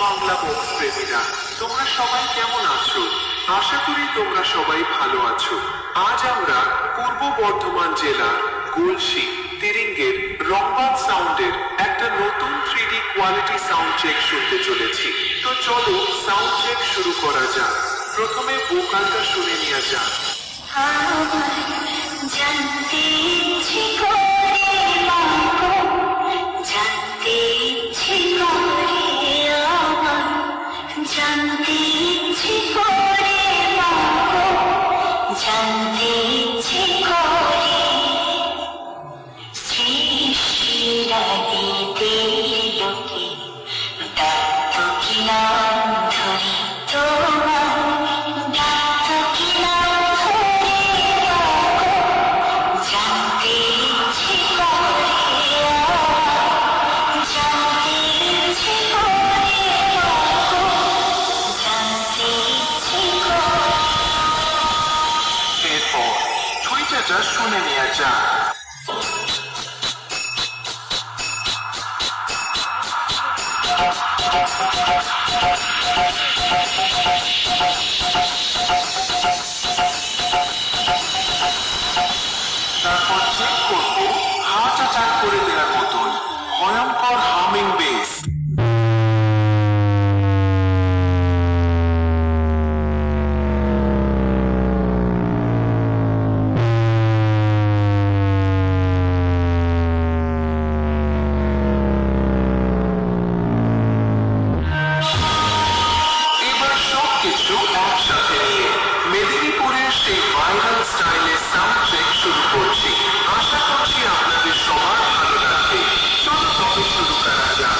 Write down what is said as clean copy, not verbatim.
Bangla box প্রেমীরা, তোমরা সবাই কেমন আছো? আশা করি তোমরা সবাই ভালো আছো। আজ আমরা পূর্ব বর্ধমান জেলার গলসি তিরিঙ্গের রংবাদ সাউন্ডের একটা নতুন 3D কোয়ালিটি সাউন্ড চেক শুনতে চলেছি। তো চলো সাউন্ড চেক শুরু করা যাক। প্রথমে ভোকালটা শুনে নেওয়া যাক। জানতে ইচ্ছে করে মাগো, জানতে ইচ্ছে করে আমার, জানতে ইচ্ছে করে মাগো, জানতে ইচ্ছে করে সৃষ্টির আদিতে লোকে ডাকত কি নাম ধরে তোমার, ডাকত কি নাম ধরে মাগো, জানতে ইচ্ছে করে আমার, জানতে ইচ্ছে করে মাগো, জানতে ইচ্ছে করে। এরপর ছুঁইচাটা শুনে নেওয়া যাক। তারপর চেক করবো হার্ট অ্যাটাক করে দেওয়ার মতন ভয়ঙ্কর হামিং বেস। এবার সবকিছু একসাথে নিয়ে মেদিনীপুরের সেই ভাইরাল স্টাইলে সাউন্ড চেক শুরু করছি। আশা করছি আপনাদের সবার ভালো লাগবে। চলো তবে শুরু করা যাক।